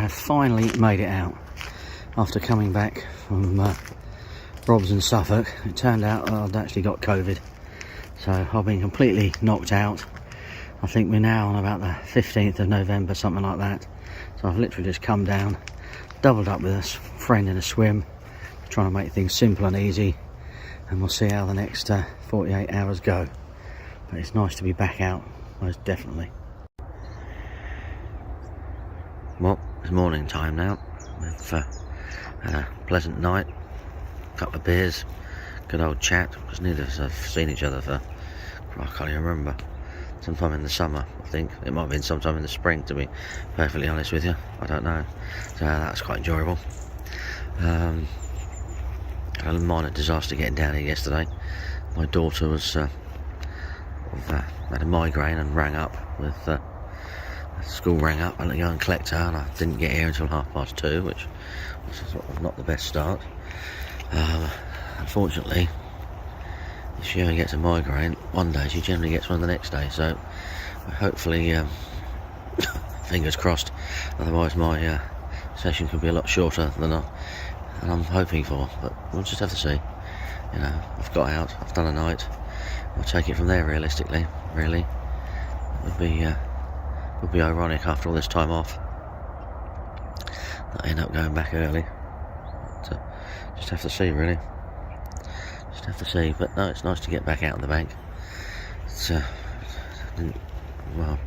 have finally made it out. After coming back from Rob's in Suffolk, it turned out I'd actually got COVID. So I've been completely knocked out. I think we're now on about the 15th of November, something like that. So I've literally just come down, doubled up with a friend in a swim, trying to make things simple and easy, and we'll see how the next 48 hours go. But it's nice to be back out, most definitely. Well, it's morning time now. We've had a pleasant night, a couple of beers, good old chat, because neither of us have seen each other for, I can't even remember, sometime in the summer, I think. It might have been sometime in the spring, to be perfectly honest with you. I don't know. So that's quite enjoyable. Had a minor disaster getting down here yesterday. My daughter was had a migraine and rang up with school rang up and I go and collect her, and I didn't get here until 2:30, which was sort of not the best start. Unfortunately, if she only gets a migraine one day, she generally gets one the next day, so hopefully, fingers crossed, otherwise my session could be a lot shorter than I'm hoping for, but we'll just have to see. You know, I've got out, I've done a night, I'll take it from there realistically, really. It would be ironic after all this time off that I end up going back early. But, just have to see, really. Just have to see. But no, it's nice to get back out on the bank. It's well,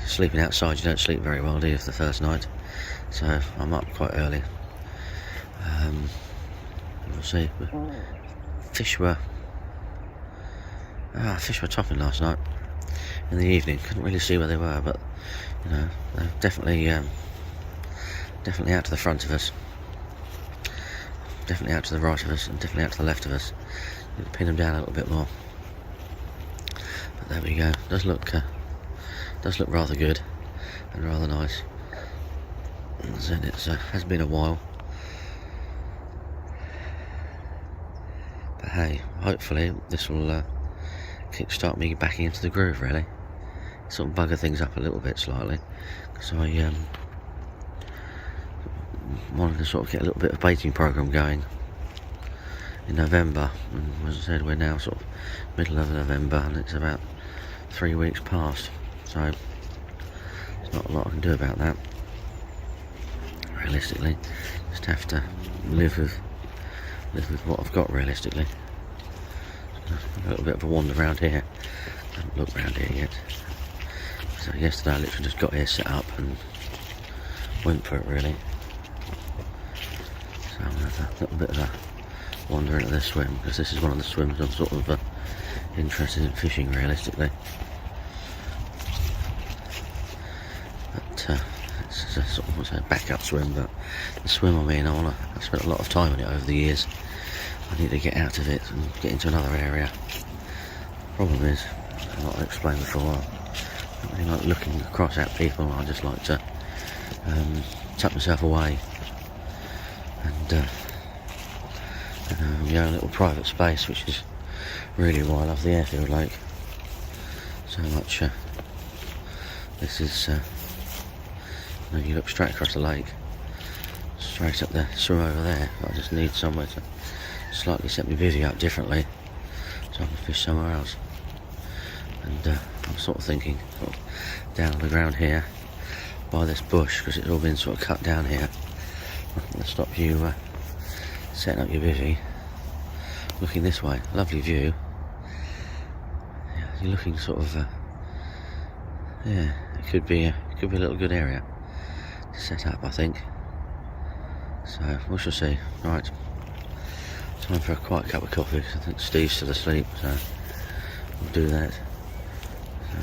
sleeping outside, you don't sleep very well, do you, for the first night? So I'm up quite early. We'll see. Fish were topping last night. In the evening, couldn't really see where they were, but you know, they're definitely out to the front of us, definitely out to the right of us, and definitely out to the left of us. Need to pin them down a little bit more. But there we go. Does look rather good and rather nice. And it has been a while, but hey, hopefully this will kick-start me back into the groove, really. Sort of bugger things up a little bit slightly, because I wanted to sort of get a little bit of baiting program going in November, and as I said, we're now sort of middle of November and it's about 3 weeks past, so there's not a lot I can do about that realistically. Just have to live with what I've got realistically. A little bit of a wander around here. I haven't looked around here yet. So yesterday I literally just got here, set up and went for it, really. So I'm going to have a little bit of a wander into this swim, because this is one of the swims I'm sort of interested in fishing realistically. But it's a sort of a backup swim, but the swim I'm in, I've spent a lot of time on it over the years. I need to get out of it and get into another area. Problem is, like I explained before, I don't really like looking across at people. I just like to tuck myself away and my own little private space, which is really why I love the airfield lake so much. This is, you look straight across the lake, straight up the swim over there. I just need somewhere to slightly set my bivvy up differently so I can fish somewhere else. And I'm sort of thinking down on the ground here by this bush, because it's all been sort of cut down here. That'll stop you setting up your bivvy looking this way. Lovely view. Yeah, you're looking sort of yeah, it could be a little good area to set up, I think. So we shall see. Right, time for a quiet cup of coffee, because I think Steve's still asleep, so we'll do that. So,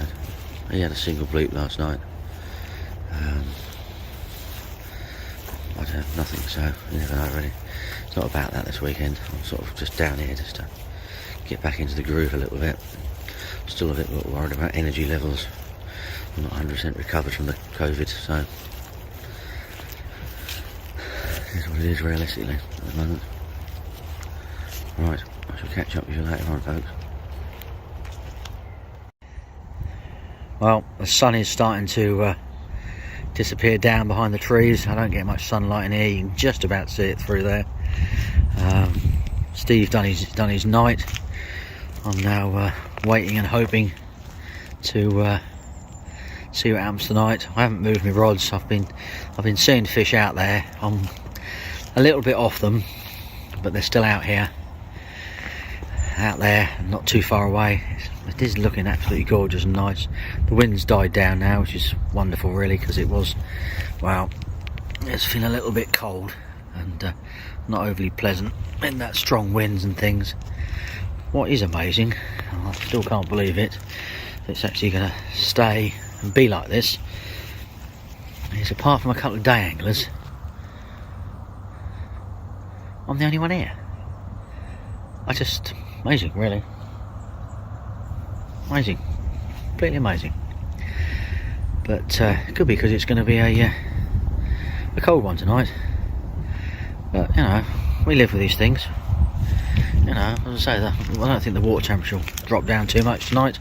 he had a single bleep last night. I don't have nothing, so you never know really. It's not about that this weekend. I'm sort of just down here just to get back into the groove a little bit. Still a bit worried about energy levels. I'm not 100% recovered from the COVID, so it's what it is realistically at the moment. Right, I shall catch up with you later on, folks. Well, the sun is starting to disappeared down behind the trees. I don't get much sunlight in here. You can just about see it through there. Steve done his night. I'm now waiting and hoping to see what happens tonight. I haven't moved my rods. I've been seeing fish out there. I'm a little bit off them, but they're still out here, out there, not too far away. It is looking absolutely gorgeous and nice. The wind's died down now, which is wonderful really, because it was, well, it's feeling a little bit cold and not overly pleasant in that strong winds and things. What is amazing, I still can't believe it, it's actually going to stay and be like this, is apart from a couple of day anglers, I'm the only one here. Amazing really. Amazing, completely amazing. But it could be because it's going to be a cold one tonight. But you know, we live with these things. You know, as I say, I don't think the water temperature will drop down too much tonight.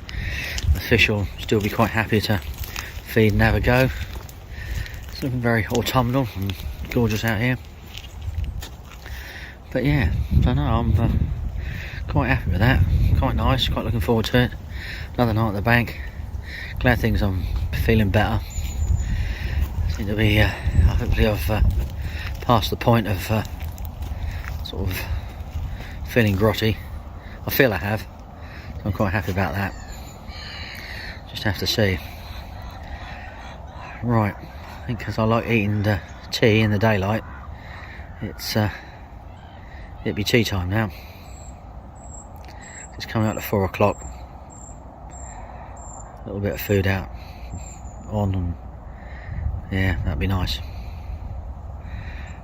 The fish will still be quite happy to feed and have a go. It's looking very autumnal and gorgeous out here. But yeah, I don't know, I'm quite happy with that. Quite nice, quite looking forward to it. Another night at the bank. Glad things I'm feeling better. Seem to be, hopefully I've past the point of sort of feeling grotty. I feel I have, so I'm quite happy about that. Just have to see. Right, I think because I like eating tea in the daylight, it'd be tea time now. It's coming up to 4 o'clock. A little bit of food out on, and yeah, that'd be nice.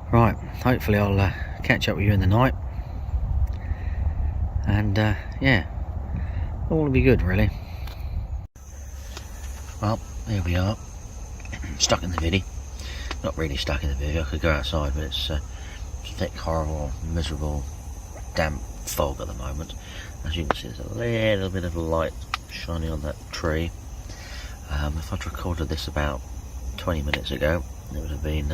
Right, hopefully I'll catch up with you in the night, and yeah, all will be good really. Well, here we are, stuck in the viddy. Not really stuck in the viddy, I could go outside, but it's thick, horrible, miserable, damp fog at the moment. As you can see, there's a little bit of light shining on that tree. If I'd recorded this about 20 minutes ago, it would have been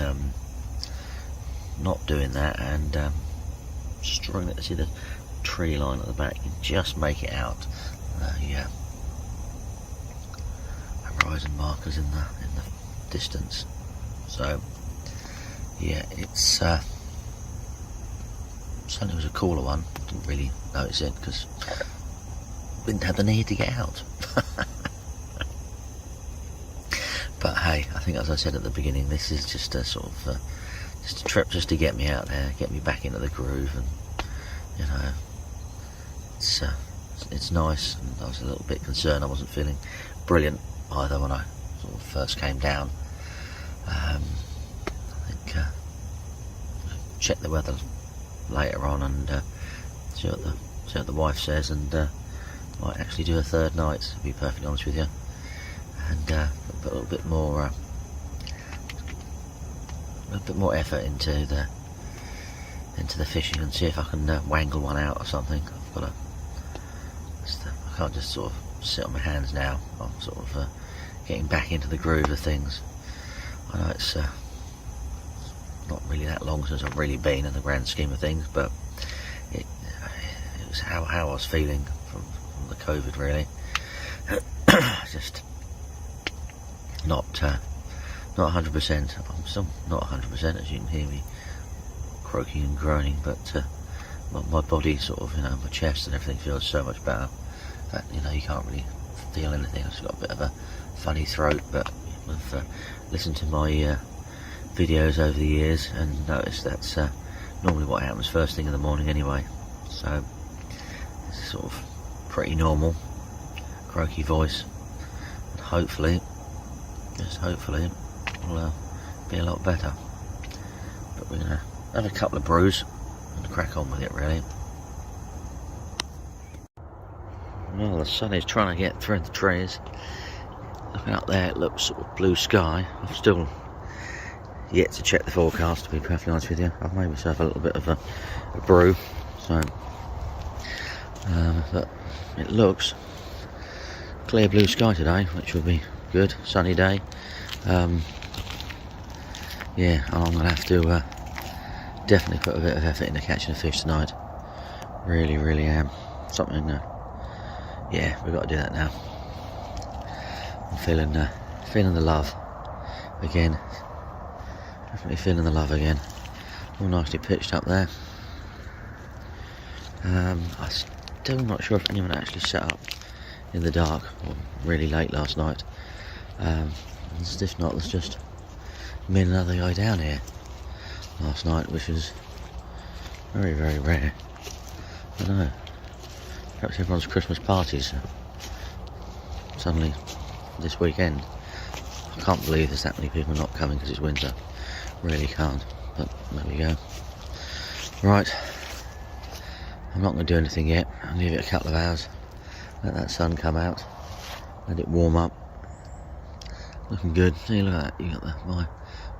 not doing that, and struggling to see the tree line at the back. You can just make it out. Yeah, horizon markers in the distance. So yeah, it's certainly was a cooler one. Didn't really notice it because didn't have the need to get out. But hey, I think as I said at the beginning, this is just a sort of just a trip just to get me out there, get me back into the groove, and you know, it's nice. And I was a little bit concerned I wasn't feeling brilliant either when I sort of first came down. I think check the weather later on and see what the wife says, and might actually do a third night, to be perfectly honest with you, and put a little bit more effort into the fishing, and see if I can wangle one out or something. I can't just sort of sit on my hands now. I'm sort of getting back into the groove of things. I know it's not really that long since I've really been in the grand scheme of things, but it was how I was feeling from the COVID really. Just not 100%. I'm still not 100%, as you can hear me croaking and groaning, but my body sort of, you know, my chest and everything feels so much better. In fact, you know, you can't really feel anything. I've just got a bit of a funny throat, but I've listened to my videos over the years and noticed that's normally what happens first thing in the morning anyway. So it's sort of pretty normal, croaky voice, and hopefully, just hopefully, it'll be a lot better. But we're gonna have a couple of brews and crack on with it really. Well, the sun is trying to get through the trees. Looking up there, it looks sort of blue sky. I've still yet to check the forecast, to be perfectly honest with you. I've made myself a little bit of a brew, so but it looks clear blue sky today, which will be good. Sunny day. yeah, I'm gonna have to definitely put a bit of effort into catching a fish tonight. Really am. Something. Yeah, we've got to do that now. I'm feeling the love again. Definitely feeling the love again. All nicely pitched up there. I'm still not sure if anyone actually set up in the dark or really late last night. If not, there's just me and another guy down here last night, which was very rare. I don't know. Perhaps everyone's Christmas parties suddenly this weekend. I can't believe there's that many people not coming because it's winter. Really can't. But there we go. Right. I'm not going to do anything yet. I'll leave it a couple of hours. Let that sun come out. Let it warm up. Looking good. See, look at that. You got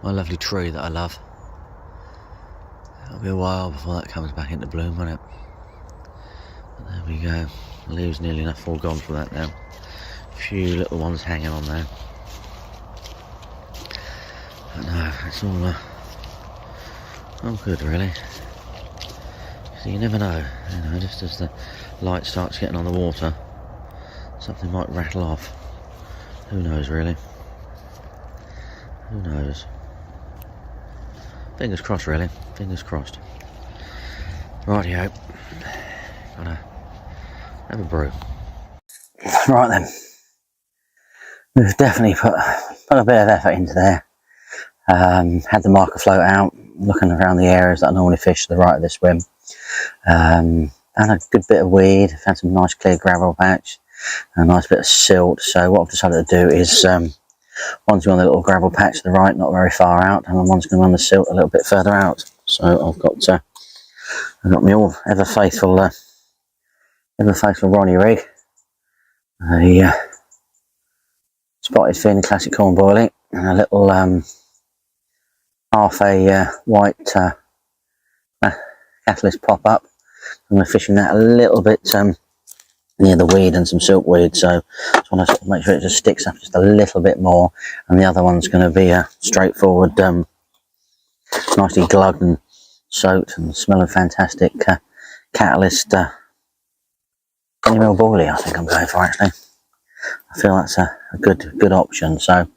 my lovely tree that I love. It'll be a while before that comes back into bloom, won't it? But there we go. The leaves nearly enough all gone from that now. A few little ones hanging on there. But no, it's all good really. So you never know, just as the light starts getting on the water, something might rattle off. Who knows really? Who knows? Fingers crossed really, fingers crossed. Rightio. Gotta have a brew. Right then. We've definitely put a bit of effort into there. Had the marker float out, looking around the areas that I normally fish to the right of this swim. Found a good bit of weed, found some nice clear gravel patch, and a nice bit of silt. So what I've decided to do is one's going on the little gravel patch to the right, not very far out, and one's going on the silt a little bit further out. So I've got my ever faithful Ronnie rig, a spotted fin classic corn boilie, and a little half a white catalyst pop up. I'm going to fishing that a little bit near the weed and some silkweed, so just want to sort of make sure it just sticks up just a little bit more. And the other one's going to be a straightforward, nicely glugged and soaked and smelling fantastic catalyst penny mil boilie. I think I'm going for actually. I feel that's a good option. So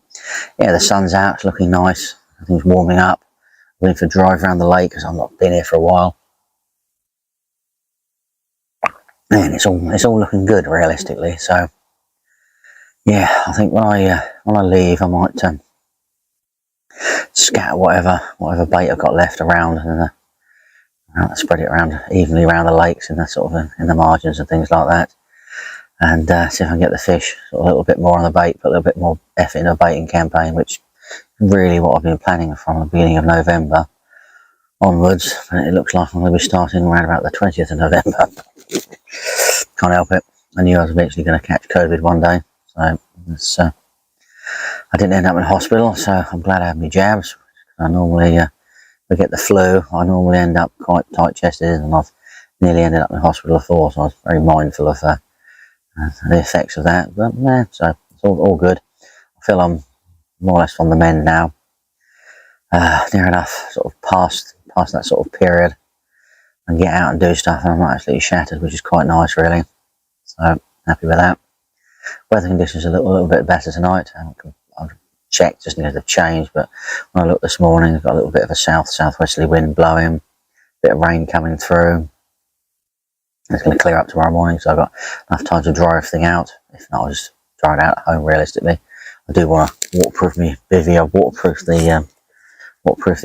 yeah, the sun's out, it's looking nice. Everything's warming up. I'm waiting for a drive around the lake because I've not been here for a while. And it's all looking good realistically. So yeah, I think when I leave, I might scatter whatever bait I've got left around and spread it around evenly around the lakes and in the margins and things like that. And see if I can get the fish a little bit more on the bait, put a little bit more effort in a baiting campaign, which is really what I've been planning from the beginning of November onwards. And it looks like I'm going to be starting around about the 20th of November. Can't help it. I knew I was eventually going to catch COVID one day. So I didn't end up in hospital, so I'm glad I had my jabs. I normally, if I get the flu, I normally end up quite tight-chested, and I've nearly ended up in hospital before, so I was very mindful of the effects of that. But yeah, so it's all good. I feel I'm more or less on the mend now. Near enough sort of past that sort of period, and get out and do stuff, and I'm not absolutely shattered, which is quite nice really. So happy with that. Weather conditions are a little bit better tonight. I've checked just in case they've changed, but when I looked this morning, I've got a little bit of a southwesterly wind blowing, a bit of rain coming through. It's going to clear up tomorrow morning, so I've got enough time to dry everything out. If not, I'll just dry it out at home realistically. I do want to waterproof my bivvy. I waterproofed the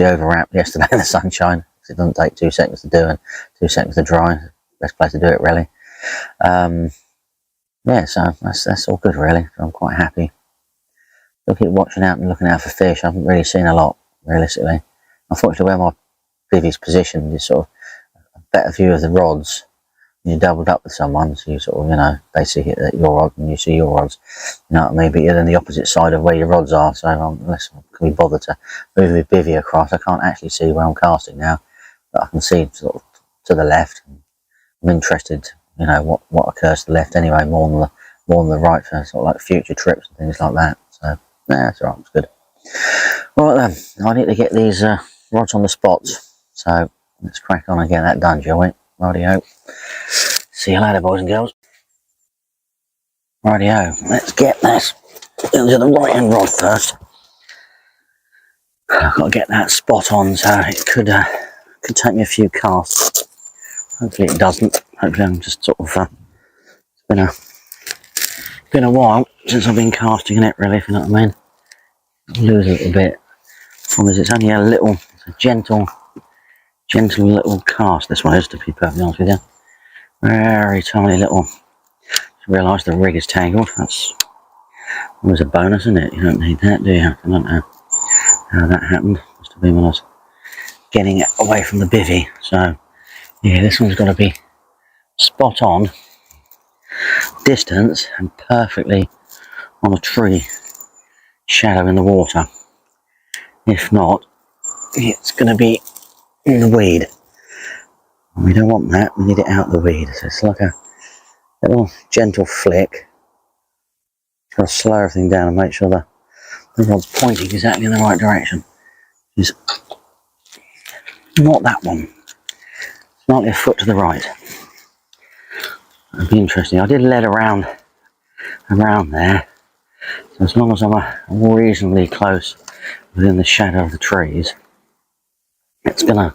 overwrap yesterday in the sunshine, because it doesn't take 2 seconds to do and 2 seconds to dry. Best place to do it really. Yeah, so that's all good really. So I'm quite happy. I'll keep watching out and looking out for fish. I haven't really seen a lot realistically. Unfortunately, where my bivvy's positioned is sort of a better view of the rods. You're doubled up with someone, so you sort of, they see your rod and you see your rods. You know what I mean? But you're then the opposite side of where your rods are. So unless I can be bothered to move my bivvy across, I can't actually see where I'm casting now. But I can see sort of to the left. I'm interested, what occurs to the left anyway, more than the right for sort of like future trips and things like that. So yeah, that's alright, it's good. Right then, I need to get these rods on the spots, so let's crack on and get that done, shall we? Rightio. See you later, boys and girls. Rightio, let's get this into the right hand rod first. I've got to get that spot on, so it could take me a few casts. Hopefully it doesn't. Hopefully I'm just sort of it's been a while since I've been casting in it, really, if you know what I mean. I'll lose a little bit. Problem is, it's only a little, it's a gentle little cast. This one is, to be perfectly honest with you. Very tiny little. Just realised the rig is tangled. That's always a bonus, isn't it? You don't need that, do you? I don't know how that happened. Must have been when I was getting it away from the bivvy. So yeah, this one's got to be spot on distance and perfectly on a tree shadow in the water. If not, it's going to be in the weed. We don't want that. We need it out the weed. So it's like a little gentle flick. Got to slow everything down and make sure the rod's pointing exactly in the right direction. It's not that one. Slightly a foot to the right. That'd be interesting. I did lead around there. So as long as I'm reasonably close within the shadow of the trees, it's gonna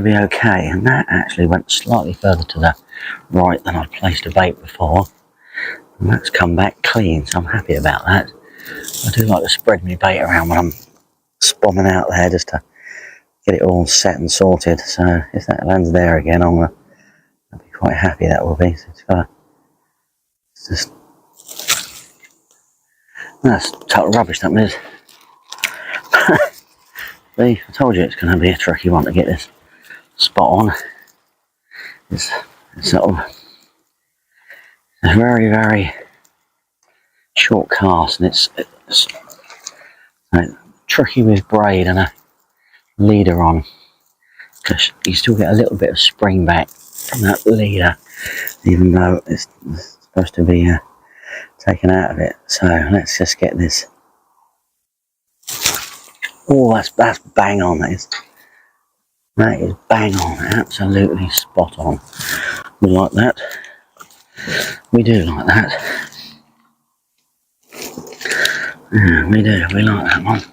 be okay. And that actually went slightly further to the right than I'd placed a bait before. And that's come back clean, so I'm happy about that. I do like to spread my bait around when I'm spomming out there just to get it all set and sorted. So if that lands there again, I'll be quite happy, that will be. So it's just, that's total rubbish, that is. See, I told you it's going to be a tricky one to get this spot on. It's sort of a very, very short cast, and it's tricky with braid and a leader on, because you still get a little bit of spring back from that leader, even though it's supposed to be taken out of it. So let's just get this. Oh, that's bang on. That is bang on. Absolutely spot on. We like that. We do like that. Yeah, we do. We like that one.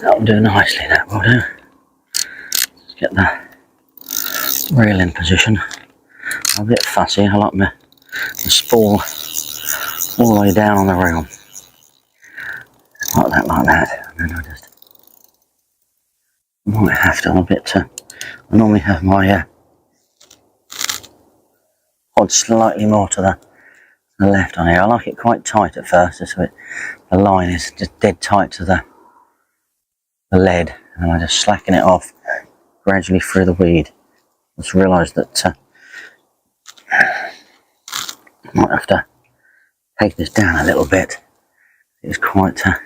That'll do nicely. That will do. Let's get the reel in position. I'm a bit fussy. I like the spool all the way down on the reel. Like that. And then I just might have to. I normally have my pod slightly more to the left on here. I like it quite tight at first, so the line is just dead tight to the lead, and I just slacken it off gradually through the weed. Just realised that I might have to take this down a little bit. It's quite at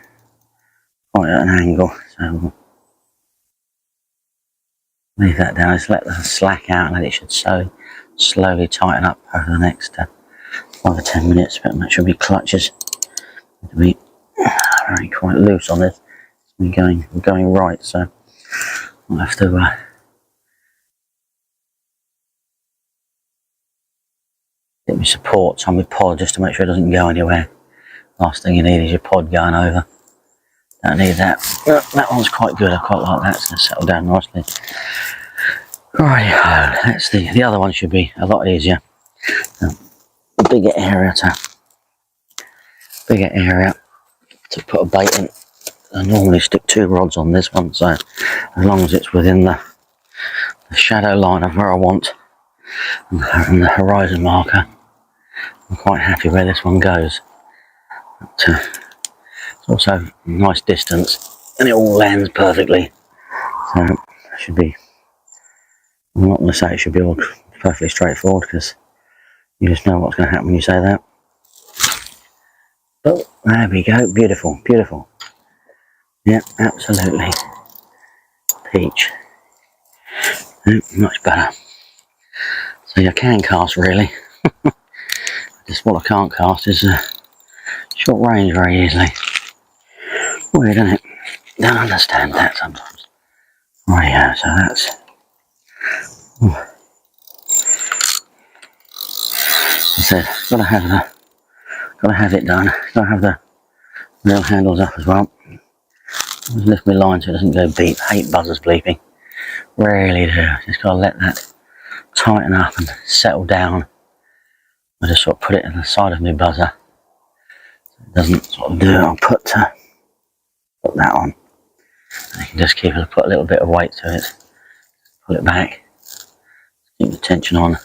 an angle, so we'll leave that down. Just let the slack out, and then it should slowly tighten up over the next 5 or 10 minutes. But make sure my clutches to be very quite loose on this. We're going right, so I'll have to get my supports on my pod just to make sure it doesn't go anywhere. Last thing you need is your pod going over. Don't need that. That one's quite good. I quite like that. It's going to settle down nicely. Right, that's the other one should be a lot easier. A bigger area to put a bait in. I normally stick 2 rods on this one, so as long as it's within the shadow line of where I want and the horizon marker, I'm quite happy where this one goes. But, it's also a nice distance, and it all lands perfectly. So it should be. I'm not going to say it should be all perfectly straightforward, because you just know what's going to happen when you say that. But there we go. Beautiful, beautiful. Yeah, absolutely. Peach. Much better. So you can cast, really. Just what I can't cast is short range very easily. Weird, isn't it? don't understand that sometimes. Right, yeah, so that's... I said, gotta have it done. Gotta have the real handles up as well. Just lift my line so it doesn't go beep. I hate buzzers bleeping. Really do. Just gotta let that tighten up and settle down. I just sort of put it in the side of my buzzer. It doesn't sort of do it. I'll put that on. And you can just put a little bit of weight to it. Pull it back. Keep the tension on.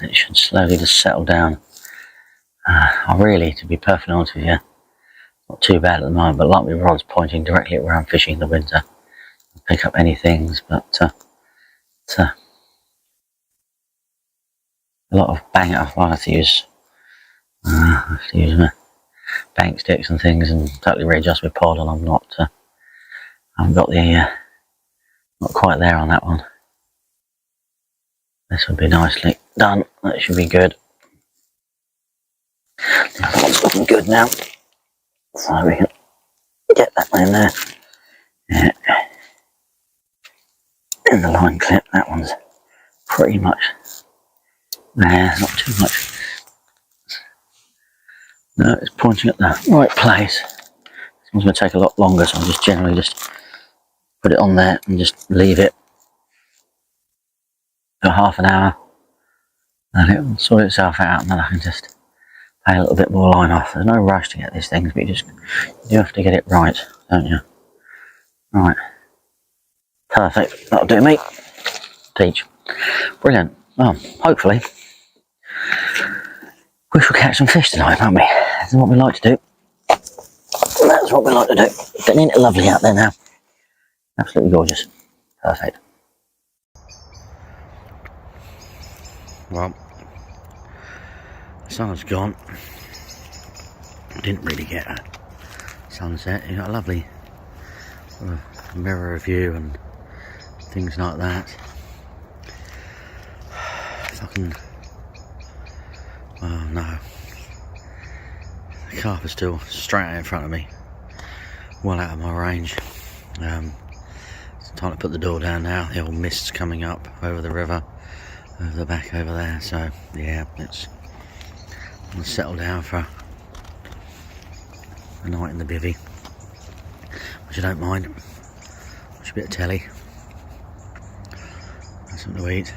It should slowly just settle down. I really, to be perfectly honest with you, not too bad at the moment, but like my rod's pointing directly at where I'm fishing in the winter. I'll pick up any things, but a lot of bang up. I have to use my bank sticks and things and totally readjust my pod, and I'm not. I haven't got the not quite there on that one. This would be nicely done. That should be good. The other one's looking good now, so we can get that one in there. Yeah. In the line clip, that one's pretty much there. Not too much. No, it's pointing at the right place. This one's going to take a lot longer, so I'll just generally just put it on there and just leave it for half an hour, and it will sort itself out, and then I can just pay a little bit more line off. There's no rush to get these things, but you have to get it right, don't you? Right. Perfect. That'll do me. Peach. Brilliant. Well, hopefully we shall catch some fish tonight, won't we? That's what we like to do. That's what we like to do. Getting it lovely out there now. Absolutely gorgeous. Perfect. Well, the sun's gone. Didn't really get a sunset. You got a lovely mirror view and things like that. Fucking, oh no, the carp is still straight out in front of me, well out of my range. It's time to put the door down now. The old mist's coming up over the river, over the back over there, so yeah, let's settle down for a night in the bivvy, which I don't mind. Watch a bit of telly, have something to eat.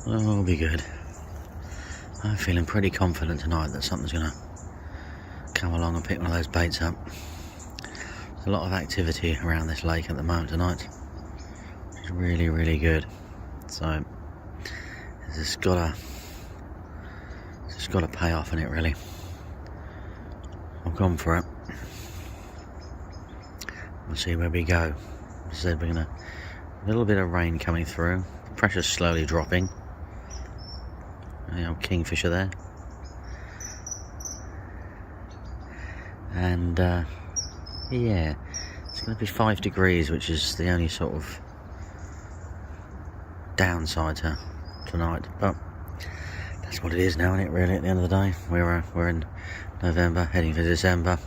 It'll be good. I'm feeling pretty confident tonight that something's going to come along and pick one of those baits up. There's a lot of activity around this lake at the moment tonight, which is really, really good. So it's just got to pay off in it, really. I've gone for it. We'll see where we go. As I said, we're gonna a little bit of rain coming through. The pressure's slowly dropping. The old kingfisher there. And yeah, it's going to be 5 degrees, which is the only sort of downside to tonight. But that's what it is now, isn't it? Really, at the end of the day, we're in November, heading for December.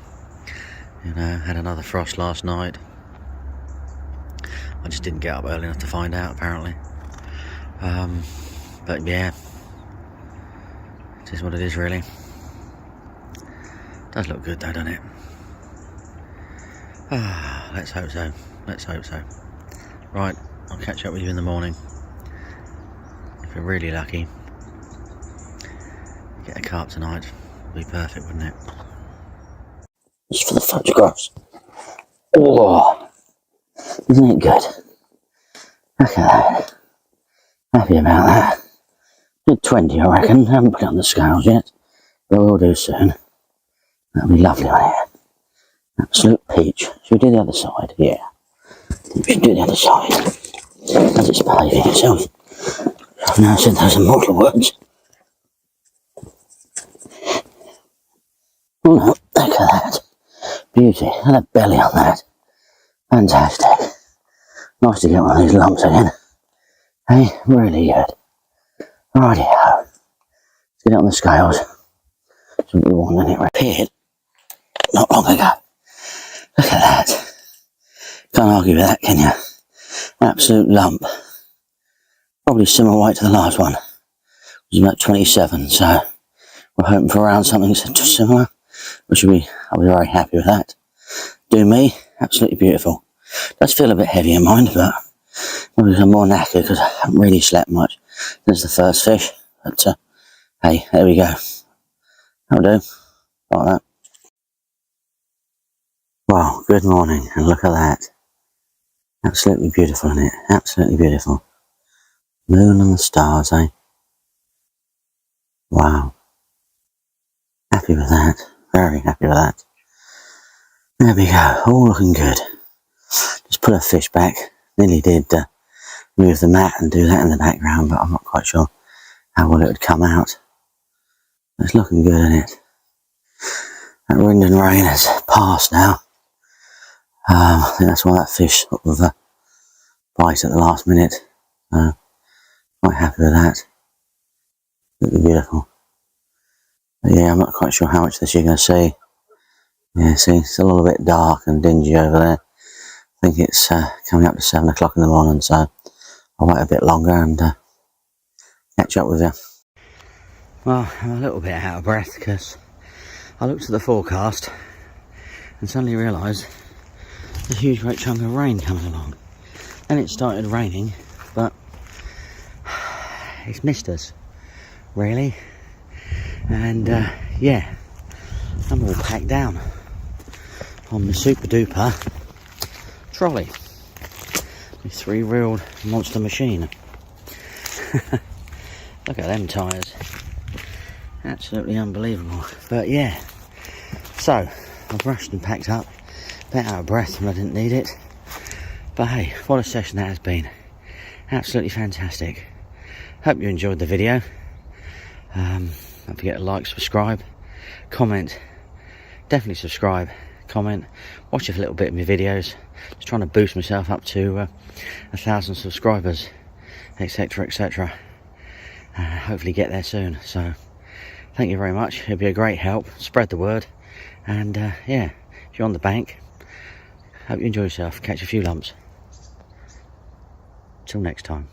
You know, had another frost last night. I just didn't get up early enough to find out, apparently. But yeah, it is what it is, really. Does look good though, doesn't it? Let's hope so. Let's hope so. Right, I'll catch up with you in the morning. If we're really lucky, get a carp tonight. Would be perfect, wouldn't it? Just for the photographs. Oh, isn't it good? Look at that. Happy about that. Did 20, I reckon. Haven't put it on the scales yet, but we'll do soon. That'll be lovely on it. Absolute peach. Should we do the other side? Yeah. We should do the other side. As it's behaving itself. I've now said those immortal words. Oh no, look at that. Beauty. And a belly on that. Fantastic. Nice to get one of these lumps again. Hey, really good. Righty ho. Let's get it on the scales. That's what we want, and it appeared not long ago. Look at that. Can't argue with that, can you? Absolute lump. Probably similar weight to the last one. It was about 27, so we're hoping for around something just similar, which I'll be very happy with that. Do me, absolutely beautiful. Does feel a bit heavy in mind, but maybe I'm more knackered because I haven't really slept much since the first fish. But hey, there we go. That'll do. Like that. Wow, good morning, and look at that. Absolutely beautiful, isn't it? Absolutely beautiful. Moon and the stars, eh? Wow. Happy with that. Very happy with that. There we go. All looking good. Just put a fish back. Nearly did move the mat and do that in the background, but I'm not quite sure how well it would come out. It's looking good, isn't it? That wind and rain has passed now. I think that's why that fish sort of bite at the last minute. Quite happy with that. Absolutely beautiful. But yeah, I'm not quite sure how much this you're going to see. Yeah, see, it's a little bit dark and dingy over there. I think it's coming up to 7 o'clock in the morning, so I'll wait a bit longer and catch up with you. Well, I'm a little bit out of breath because I looked at the forecast and suddenly realised there's a huge great chunk of rain coming along. Then it started raining, but it's missed us, really. And yeah, I'm all packed down on the super duper trolley. The 3-wheeled monster machine. Look at them tyres. Absolutely unbelievable. But yeah, so I've rushed and packed up, a bit out of breath and I didn't need it. But hey, what a session that has been. Absolutely fantastic. Hope you enjoyed the video. Don't forget to like, subscribe, comment. Definitely subscribe, comment, watch a little bit of my videos. Just trying to boost myself up to 1,000 subscribers, etc, etc. Hopefully get there soon. So thank you very much. It'll be a great help. Spread the word. And yeah, if you're on the bank, hope you enjoy yourself. Catch a few lumps. Till next time.